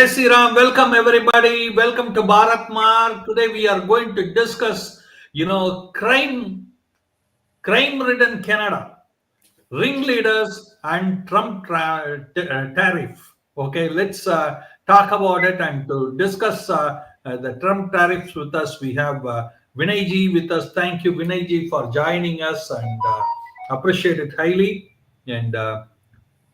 Jai Sri Ram. Welcome everybody. Welcome to Bharat Mark. Today we are going to discuss, crime-ridden Canada, Ringleaders and Tariff. Okay, let's talk about it and to discuss the Trump tariffs with us. We have Vinay ji with us. Thank you, Vinay ji, for joining us and appreciate it highly. And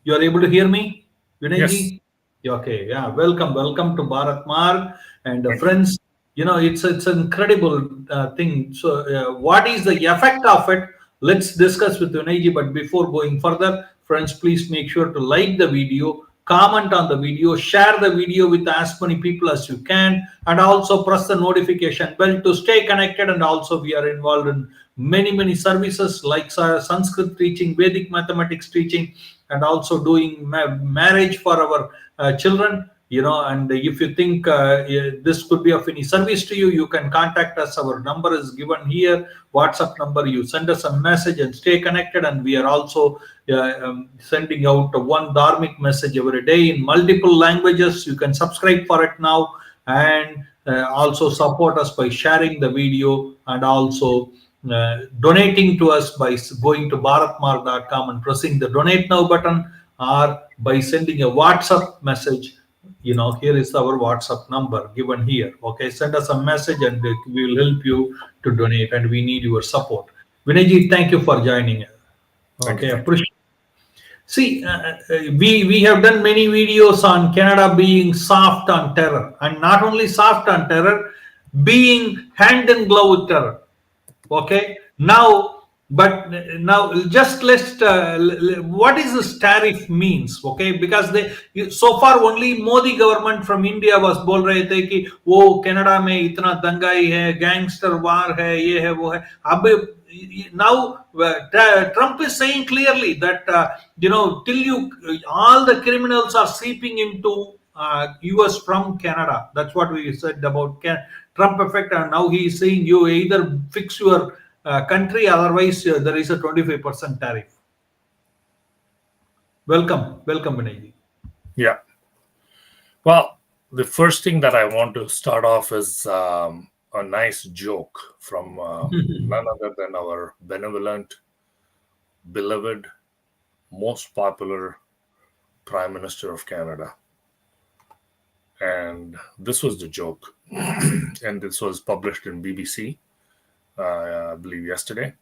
you are able to hear me, Vinay Yes, ji? Okay, yeah. Welcome to Bharat Marg and thank you. friends. It's an incredible thing. So, what is the effect of it? Let's discuss with Vinay ji. But before going further, friends, please make sure to like the video, comment on the video, share the video with as many people as you can, and also press the notification bell to stay connected. And also, we are involved in many services like Sanskrit teaching, Vedic mathematics teaching, and also doing marriage for our children. And if you think this could be of any service to you, you can contact us. Our number is given here, WhatsApp number. You send us a message and stay connected. And we are also sending out one dharmic message every day in multiple languages. You can subscribe for it now, and also support us by sharing the video, and also donating to us by going to bharatmark.com and pressing the donate now button, or by sending a WhatsApp message. Here is our WhatsApp number given here. Okay, send us a message and we will help you to donate, and we need your support. Vinayji, thank you for joining. Thank you. Okay, Thank you. appreciate. See, we have done many videos on Canada being soft on terror, and not only soft on terror, being hand in glove with terror. Okay, but now just let's what is this tariff means? Okay, because so far only Modi government from India was बोल रहे थे कि वो Canada में इतना दंगाई है, gangster वार है, ये है वो है. अब now Trump is saying clearly that till you all the criminals are seeping into US from Canada. That's what we said about Trump effect, and now he is saying you either fix your country, otherwise there is a 25% tariff. Welcome, Vinay. Yeah. Well, the first thing that I want to start off is a nice joke from none other than our benevolent, beloved, most popular Prime Minister of Canada. And this was the joke. And this was published in BBC, I believe, yesterday.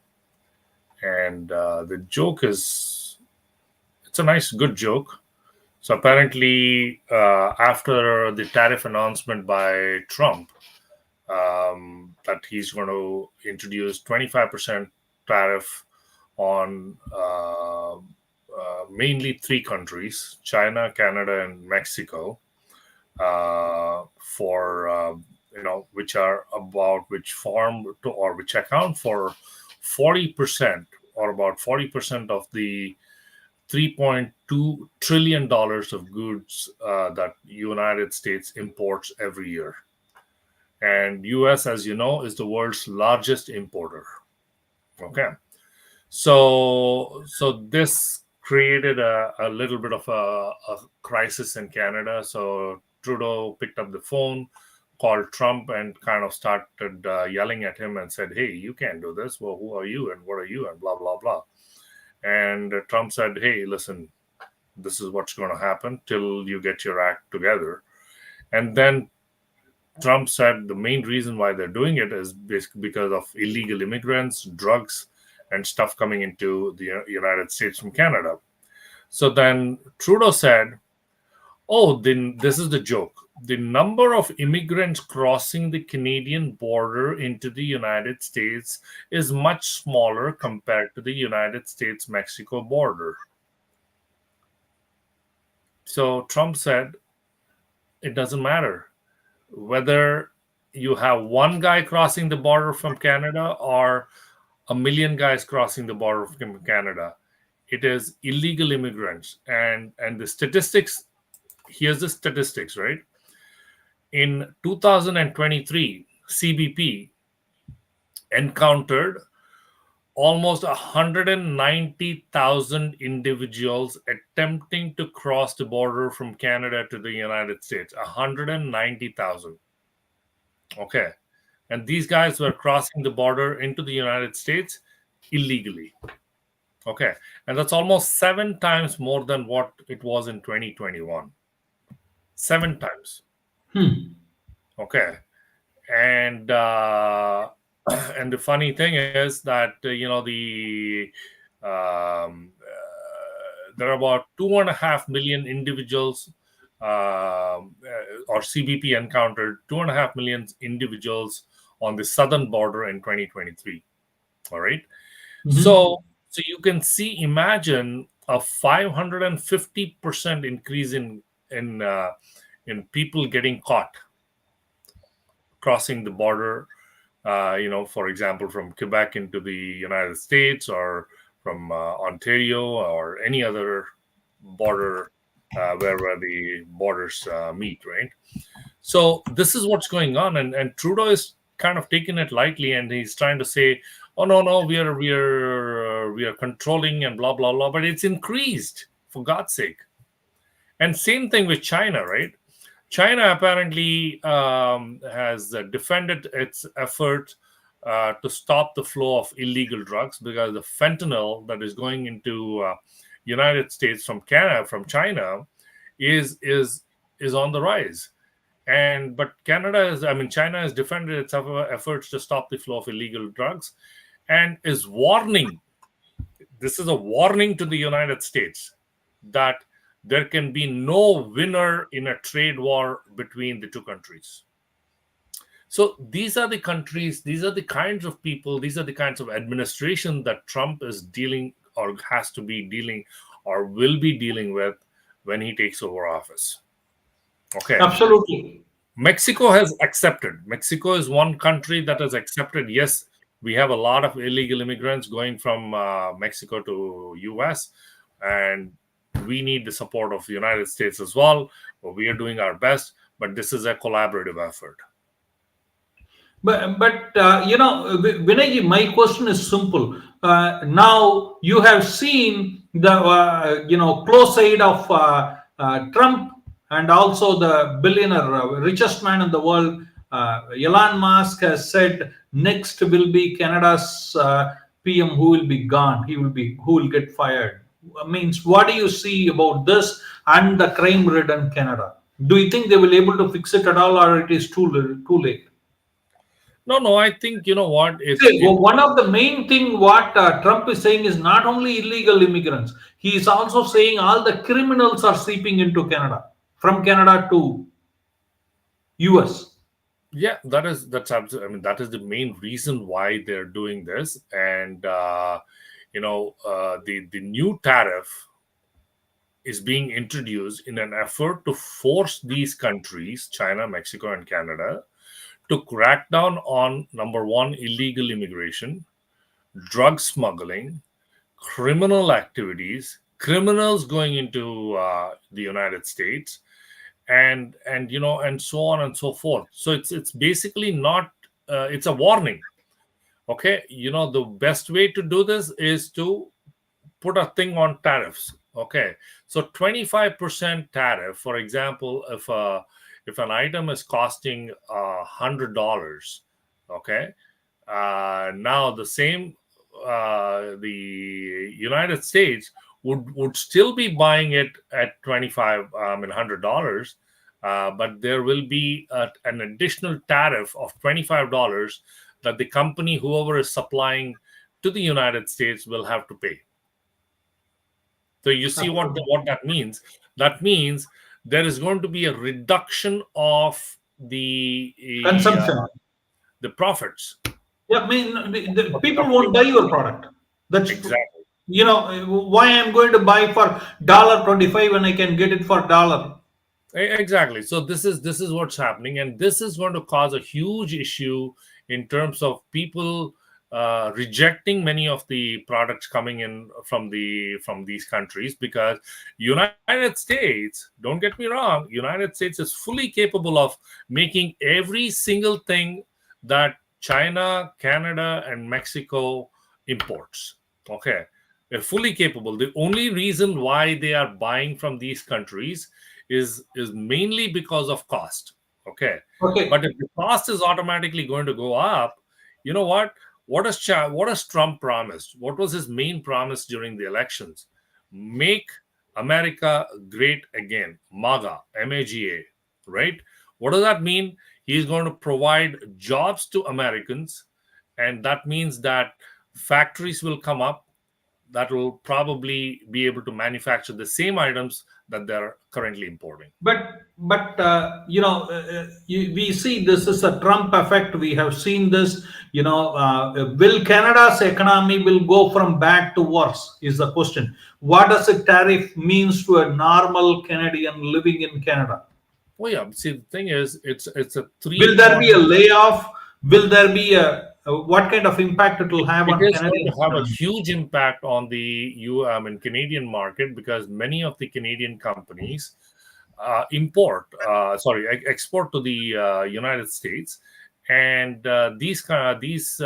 And the joke is, it's a nice, good joke. So apparently, after the tariff announcement by Trump, that he's going to introduce 25% tariff on mainly three countries: China, Canada, and Mexico, for which account for 40%, or about 40% of the $3.2 trillion of goods that United States imports every year. And US, as you know, is the world's largest importer. Okay. So this created a little bit of a crisis in Canada. So Trudeau picked up the phone, called Trump, and kind of started yelling at him and said, "Hey, you can't do this. Well, who are you and what are you?" and blah, blah, blah. And Trump said, "Hey, listen, this is what's going to happen till you get your act together." And then Trump said the main reason why they're doing it is basically because of illegal immigrants, drugs, and stuff coming into the United States from Canada. So then Trudeau said, "Oh, then this is the joke. The number of immigrants crossing the Canadian border into the United States is much smaller compared to the United States-Mexico border." So Trump said, it doesn't matter whether you have one guy crossing the border from Canada or a million guys crossing the border from Canada. It is illegal immigrants. And the statistics, here's the statistics, right? In 2023, CBP encountered almost 190,000 individuals attempting to cross the border from Canada to the United States. 190,000. Okay. And these guys were crossing the border into the United States illegally. Okay. And that's almost 7 times more than what it was in 2021. 7 times. Okay. And and the funny thing is that there are about 2.5 million individuals, or CBP encountered 2.5 million individuals on the southern border in 2023. All right. So you can see, imagine a 550% increase in people getting caught crossing the border, for example, from Quebec into the United States, or from Ontario, or any other border where the borders meet, right? So this is what's going on, and Trudeau is kind of taking it lightly, and he's trying to say, "Oh no, we are controlling and blah blah blah," but it's increased, for God's sake. And same thing with China, right? China apparently has defended its effort to stop the flow of illegal drugs, because the fentanyl that is going into United States from China is on the rise. But China has defended its efforts to stop the flow of illegal drugs, and is warning. This is a warning to the United States that there can be no winner in a trade war between the two countries. So these are the countries, these are the kinds of people, these are the kinds of administration that Trump is dealing, or has to be dealing, or will be dealing with when he takes over office. Okay. Absolutely. Mexico has accepted. Mexico is one country that has accepted. Yes, we have a lot of illegal immigrants going from Mexico to US, and we need the support of the United States as well. We are doing our best, but this is a collaborative effort. But Vinay, my question is simple. Now you have seen the close side of Trump, and also the billionaire, richest man in the world, Elon Musk, has said next will be Canada's PM who will be gone. Who will get fired. Means, what do you see about this and the crime-ridden Canada? Do you think they will able to fix it at all, or it is too late? No, I think, you know what? One of the main thing what Trump is saying is not only illegal immigrants. He is also saying all the criminals are seeping into Canada, from Canada to US. Yeah, that's absolutely. I mean, that is the main reason why they're doing this, and the new tariff is being introduced in an effort to force these countries, China, Mexico, and Canada, to crack down on, number one, illegal immigration, drug smuggling, criminal activities, criminals going into the United States, and so on and so forth. So it's basically not. It's a warning. Okay, the best way to do this is to put a thing on tariffs. Okay, so 25% tariff, for example, if an item is costing $100, okay, now the same, the United States would still be buying it at $100, but there will be an additional tariff of $25 that the company, whoever is supplying to the United States, will have to pay. So you see what that means. That means there is going to be a reduction of the Consumption. The profits. Yeah, I mean, the people won't buy your product. That's exactly. Why I'm going to buy for $1.25 when I can get it for $1. Exactly. So this is what's happening, and this is going to cause a huge issue in terms of people rejecting many of the products coming in from these countries, because United States, don't get me wrong, United States is fully capable of making every single thing that China, Canada, and Mexico imports. Okay, they're fully capable. The only reason why they are buying from these countries is mainly because of cost. Okay, but Okay. if the cost is automatically going to go up, you know what? What has Trump promised? What was his main promise during the elections? Make America great again. MAGA, MAGA, right? What does that mean? He's going to provide jobs to Americans, and that means that factories will come up that will probably be able to manufacture the same items that they're currently importing. But we see this is a Trump effect. We have seen this. Will Canada's economy will go from bad to worse? Is the question. What does a tariff means to a normal Canadian living in Canada? Oh yeah, see the thing is, it's a three Will there be a point. layoff? Will there be what kind of impact it will have It on is going to Canadian have a economy? huge impact on the Canadian market, because many of the Canadian companies export to the United States, and these companies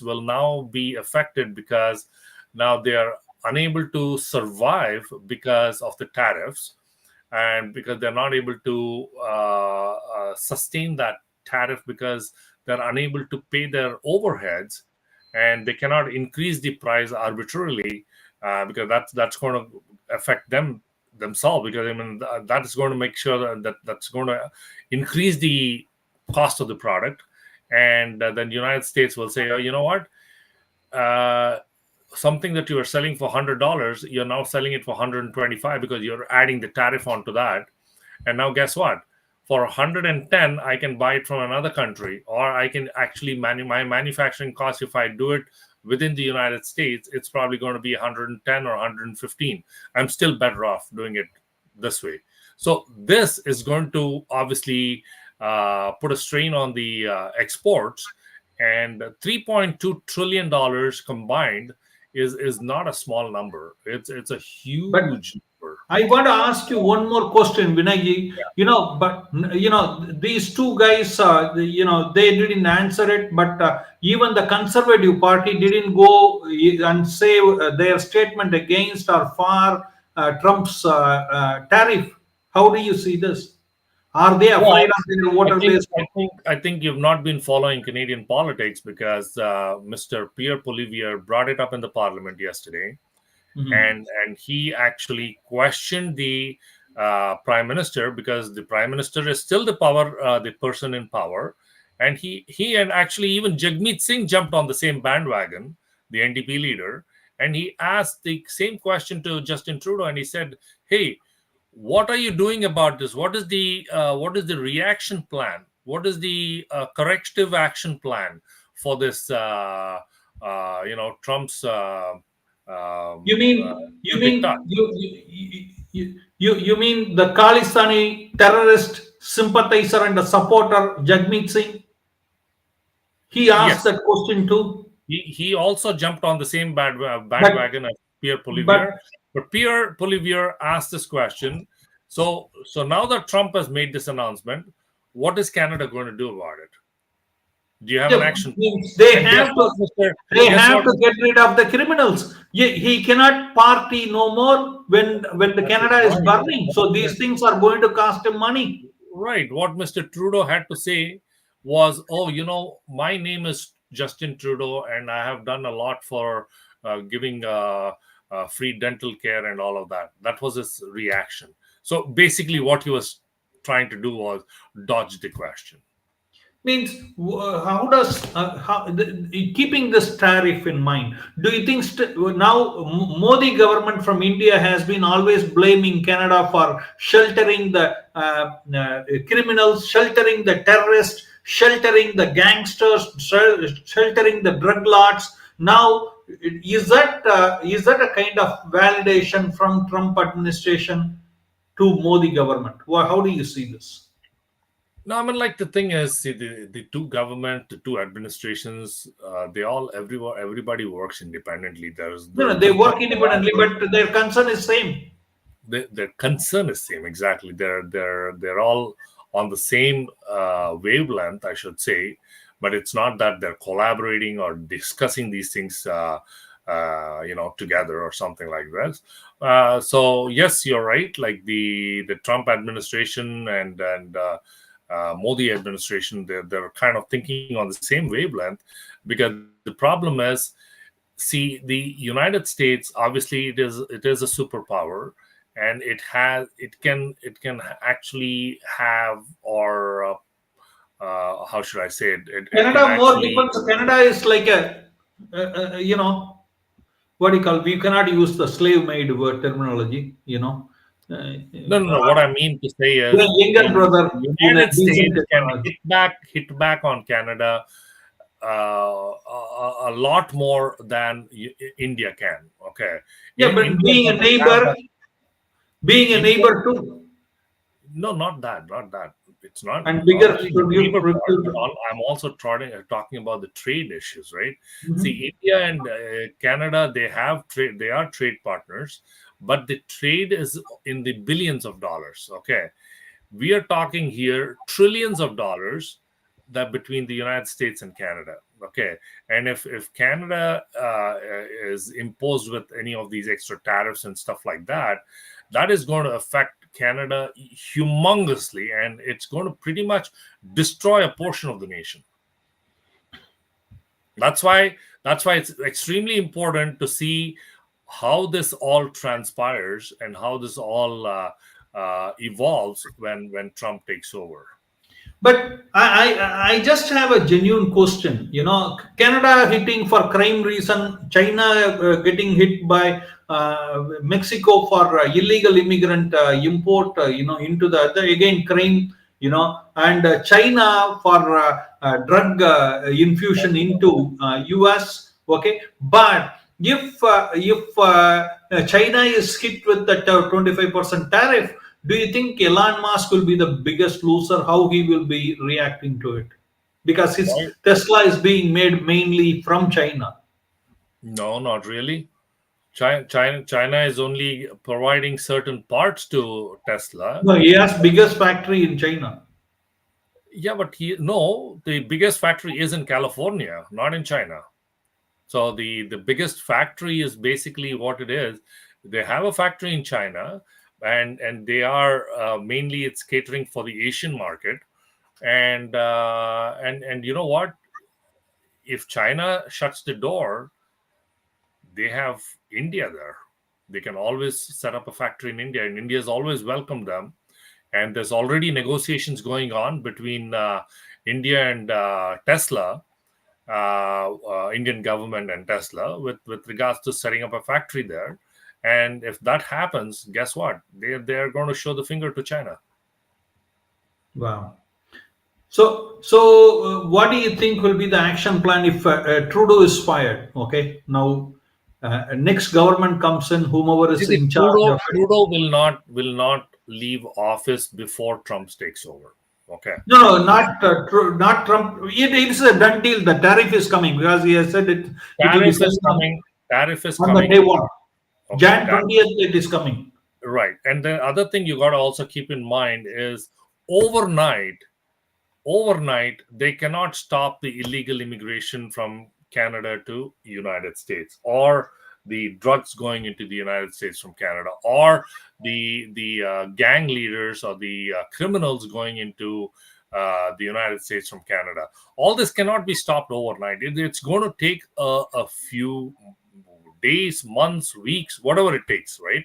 will now be affected because now they are unable to survive because of the tariffs, and because they're not able to sustain that tariff, because they're unable to pay their overheads, and they cannot increase the price arbitrarily, because that's going to affect themselves, because I mean that is going to make sure that's going to increase the cost of the product, and then the United States will say, oh, you know what, uh, something that you are selling for $100, you're now selling it for 125 because you're adding the tariff onto that. And now guess what? For 110, I can buy it from another country, or I can actually my manufacturing cost, if I do it within the United States, it's probably going to be 110 or 115. I'm still better off doing it this way. So this is going to obviously put a strain on the exports, and $3.2 trillion combined is not a small number. It's a But huge number. I want to ask you one more question, Vinay. These two guys, they didn't answer it. But even the Conservative Party didn't go and say their statement against or for Trump's tariff. How do you see this? Are they Well, afraid of their I voter think base? you've not been following Canadian politics, because Mr. Pierre Poilievre brought it up in the Parliament yesterday, Mhm. and he actually questioned the Prime Minister, because the Prime Minister is still the person in power, and he and actually even Jagmeet Singh jumped on the same bandwagon, the NDP leader, and he asked the same question to Justin Trudeau, and he said, "Hey, what are you doing about this? What is the reaction plan? What is the corrective action plan for this Trump's You mean you new diktat?" mean you mean the Khalistani terrorist sympathizer and a supporter Jagmeet Singh? He asked Yes, that question too. he also jumped on the same But bandwagon as Pierre but Poilievre, but Pierre Poilievre asked this question. So now that Trump has made this announcement, what is Canada going to do about it? Do you have an yeah, action plan? means they And guess have to what, Mister? they Guess have what, to Mister? get rid of the criminals. He cannot party no more when the That is Canada is right. burning. So these things are going to cost him money. Right. What Mr. Trudeau had to say was, "Oh, my name is Justin Trudeau, and I have done a lot for giving free dental care and all of that." That was his reaction. So basically, what he was trying to do was dodge the question. Means how does keeping this tariff in mind, do you think now Modi government from India has been always blaming Canada for sheltering the criminals, sheltering the terrorists, sheltering the gangsters, sheltering the drug lords? Now is that a kind of validation from Trump administration to Modi government? How do you see this? No, I mean, like, the thing is, see, the two government, the two administrations, everybody works independently. There's No, no, the they the work independently, but their concern is same. their concern is same, exactly. They're all on the same wavelength, I should say. but it's not that they're collaborating or discussing these things together or something like this. So yes, you're right. Like the Trump administration and Modi administration, they're kind of thinking on the same wavelength, because the problem is, see, the United States, obviously it is a superpower, and it can actually have, or how should I say it? It can Canada more actually, depends. Canada is like a, what do you call? We cannot use the slave-made word terminology. no. What I mean to say The is, younger the brother in a United decent States can technology. hit back on Canada a lot more than India can. Okay, Yeah, but India doesn't have that. being a India, neighbor too, no, not that. It's not and bigger only the produce. neighbor part, but I'm also talking about the trade issues, right? Mhm. See, India and Canada, they have trade. They are trade partners, but the trade is in the billions of dollars. Okay, we are talking here trillions of dollars, that between the United States and Canada. Okay, and if Canada is imposed with any of these extra tariffs and stuff like that, that is going to affect Canada humongously, and it's going to pretty much destroy a portion of the nation. That's why it's extremely important to see how this all transpires and how this all evolves when Trump takes over. But I just have a genuine question. Canada hitting for crime reason, China getting hit by Mexico for illegal immigrant import, into the again crime, and China for drug infusion into US. Okay, but if China is hit with that 25% tariff, do you think Elon Musk will be the biggest loser? How he will be reacting to it? Because his Right? Tesla is being made mainly from China. No, not really. China is only providing certain parts to Tesla. No, he has biggest factory in China. Yeah, but no, the biggest factory is in California, not in China. So the biggest factory is basically what it is. They have a factory in China, and they are mainly, it's catering for the Asian market. And you know what? If China shuts the door, they have India there. They can always set up a factory in India, and India has always welcomed them. And there's already negotiations going on between India and Tesla, Indian government and Tesla, with regards to setting up a factory there. And if that happens, guess what? They're going to show the finger to China. Wow. So what do you think will be the action plan if Trudeau is fired? Okay, now next government comes in, whomever See, is the in charge Trudeau of it. Trudeau will not leave office before Trump takes over. Okay. No, no, not Trump. It's a done deal. The tariff is coming because he has said it will be Tariff sent is coming. Tariff is on the day coming. one. Okay. Jan 20th it is coming. Right. And the other thing you got to also keep in mind is, overnight they cannot stop the illegal immigration from Canada to United States, or the drugs going into the United States from Canada, or the gang leaders or the criminals going into the United States from Canada. All this cannot be stopped overnight. It's going to take a few days, months, weeks, whatever it takes, right?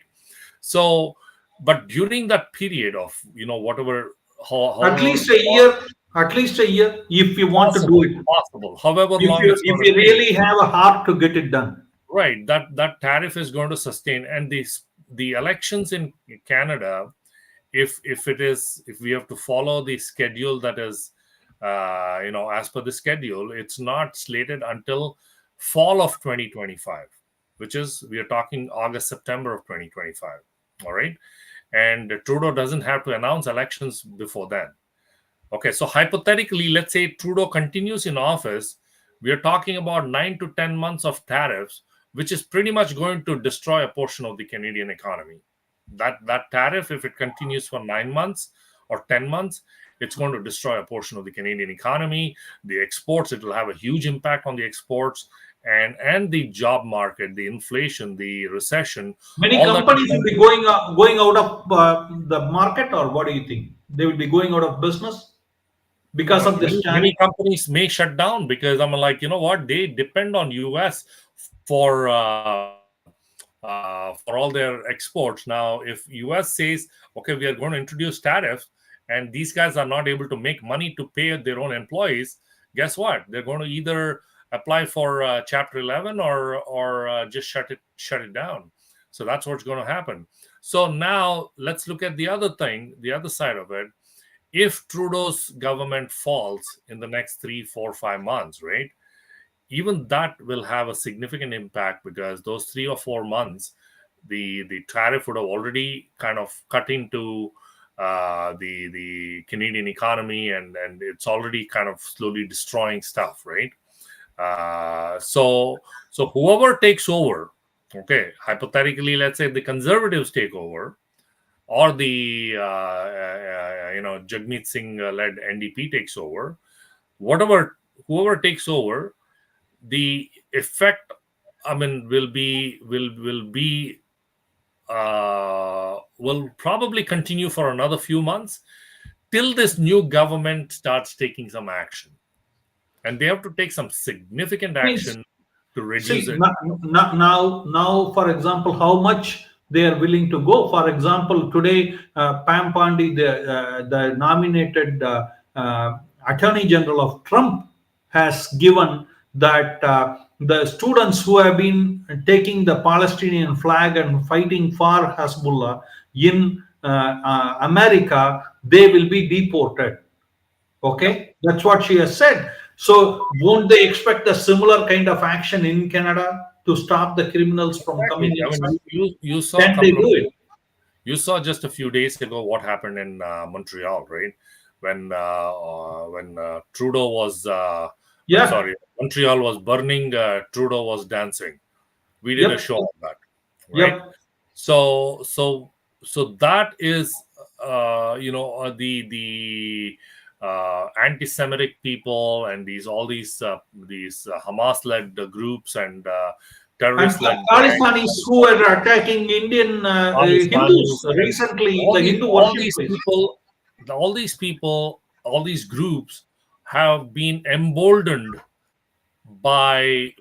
So, but during that period of, whatever, At however least a year. At least a year if you want to do possible, it. however If long you it's if going to you take, really have a heart to get it done. right? That tariff is going to sustain, and the elections in Canada, if we have to follow the schedule that is, as per the schedule, it's not slated until fall of 2025, which is, we are talking August, September of 2025. All right, and Trudeau doesn't have to announce elections before then. Okay, so hypothetically, let's say Trudeau continues in office, we are talking about 9 to 10 months of tariffs, which is pretty much going to destroy a portion of the Canadian economy. That tariff, if it continues for 9 months or 10 months, It's going to destroy a portion of the Canadian economy, the exports. It will have a huge impact on the exports and the job market, the inflation, the recession, Many all that. companies will be going out of the market, or what do you think? They will be going out of business because of this Many tariff. companies may shut down because I'm like, you know what? They depend on US for all their exports. Now, if US says, okay, we are going to introduce tariffs, and these guys are not able to make money to pay their own employees, guess what? They're going to either apply for Chapter 11 or just shut it down. So that's what's going to happen. So now let's look at the other thing, the other side of it. If Trudeau's government falls in the next 3, 4, 5 months, right? Even that will have a significant impact because those 3 or 4 months, the tariff would have already kind of cut into the Canadian economy, and it's already kind of slowly destroying stuff, right? So whoever takes over, okay, hypothetically, let's say the Conservatives take over, or the Jagmeet Singh led NDP takes over, whoever takes over, the effect, I mean, will probably continue for another few months till this new government starts taking some action, and they have to take some significant Means, action to reduce see, it. now, for example, how much they are willing to go. For example, today, Pam Pandi, the nominated Attorney General of Trump, has given that the students who have been taking the Palestinian flag and fighting for Hezbollah in America, they will be deported. Yep. Okay, that's what she has said. So, won't they expect a similar kind of action in Canada to stop the criminals from Exactly. coming I mean, inside? you saw a Can they couple of do it? you saw just a few days ago what happened in Montreal, right? When Trudeau was, I'm Yeah, sorry, Montreal was burning, Trudeau was dancing. We did a yep, show on that, right? yep. So that is, the anti-Semitic people and these Hamas-led groups and And terrorist-led gangs, Khalistanis who were attacking Indian Hindus Pakistanis, and recently in all the these Hindu all worship these place. people, all these people, all these groups have been emboldened by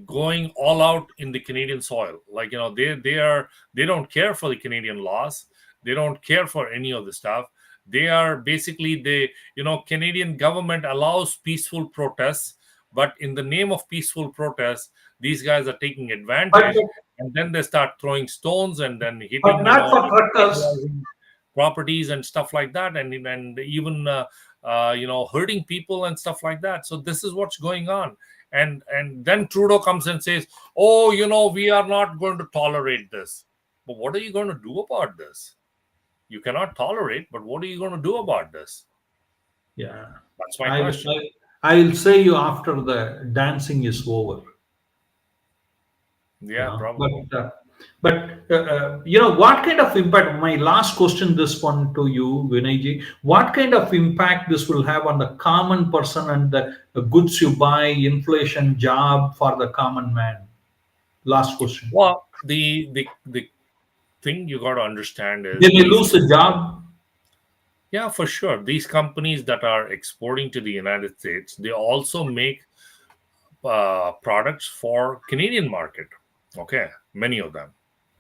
going all out in the Canadian soil. Like, they don't care for the Canadian laws. They don't care for any of the stuff. They are basically, Canadian government allows peaceful protests, but in the name of peaceful protests, these guys are taking But, advantage, and then they start throwing stones and then but hitting, not for truckers. vandalizing properties and stuff like that, and even hurting people and stuff like that. So this is what's going on, and then Trudeau comes and says, oh, we are not going to tolerate this. But what are you going to do about this? You cannot tolerate, but what are you going to do about this? Yeah, That's my I, question. I, I'll say you after the dancing is over. Yeah, But probably. what kind of impact? My last question, this one to you, Vinayji. What kind of impact this will have on the common person and the goods you buy, inflation, job for the common man? Last question. Well, the thing you got to understand They is may lose a job. yeah, for sure, these companies that are exporting to the United States, they also make products for Canadian market. Okay, many of them.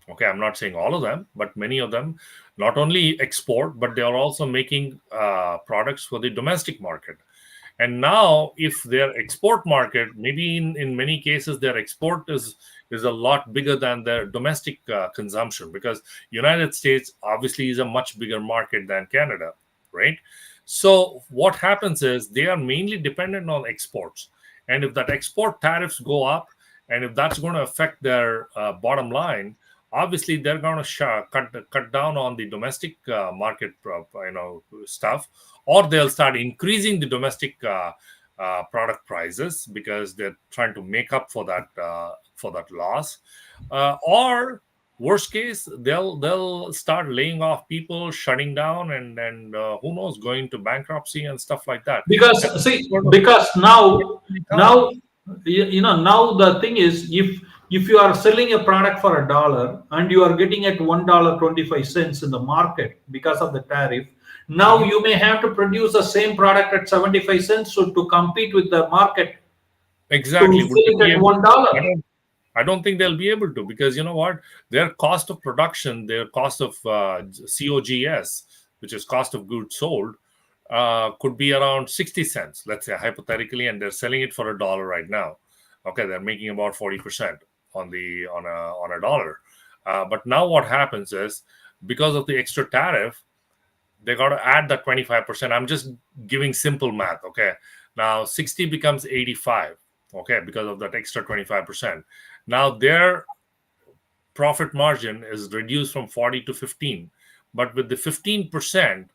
Okay, I'm not saying all of them, but many of them not only export, but they are also making products for the domestic market. And now, if their export market, maybe in many cases, their export is a lot bigger than their domestic consumption, because United States obviously is a much bigger market than Canada, right? So what happens is they are mainly dependent on exports, and if that export tariffs go up, and if that's going to affect their bottom line, obviously they're going to cut down on the domestic market, stuff, or they'll start increasing the domestic product prices because they're trying to make up for that loss, or Worst case, they'll start laying off people, shutting down, and who knows, going to bankruptcy and stuff like that. And Because see, because now now the thing is, if you are selling a product for $1 and you are getting at $1.25 in the market because of the tariff, now you may have to produce the same product at 75 cents so to compete with the market exactly, to would sell they it be at able? I $1. don't. I don't think they'll be able to, because you know what? Their cost of production, their cost of COGS, which is cost of goods sold, could be around 60 cents, let's say hypothetically, and they're selling it for $1 right now. Okay, they're making about 40% on a dollar. But now what happens is, because of the extra tariff, they got to add that 25%. I'm just giving simple math. Okay, now 60 becomes 85. Okay, because of that extra 25%. Now their profit margin is reduced from 40 to 15. But with the 15%,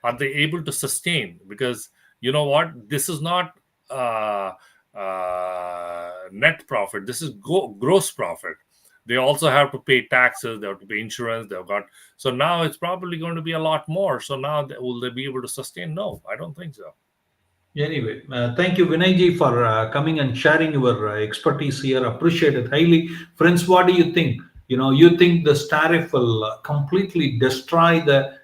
are they able to sustain? Because you know what? This is not net profit. This is gross profit. They also have to pay taxes. They have to pay insurance. They've got, so now it's probably going to be a lot more. So now will they be able to sustain? No, I don't think so. Anyway, thank you, Vinayji, for coming and sharing your expertise here. Appreciate it highly. Friends, what do you think? You think this tariff will completely destroy the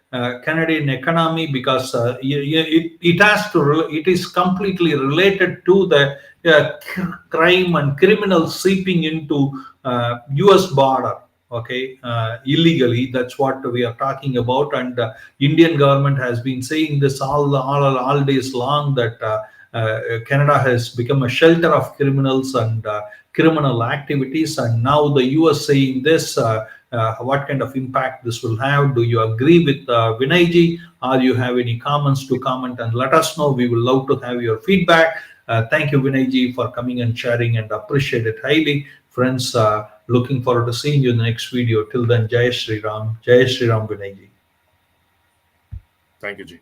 Canadian economy because it has to. It is completely related to the crime and criminals seeping into U.S. border. Okay, illegally. That's what we are talking about, and Indian government has been saying this all days long that Canada has become a shelter of criminals and criminal activities, and now the US saying this. What kind of impact this will have? Do you agree with Vinayji, or you have any comments to comment and let us know? We will love to have your feedback. Thank you, Vinayji, for coming and sharing, and appreciate it highly. Friends, looking forward to seeing you in the next video. Till then, Jai Shri Ram, Vinayji. Thank you, G.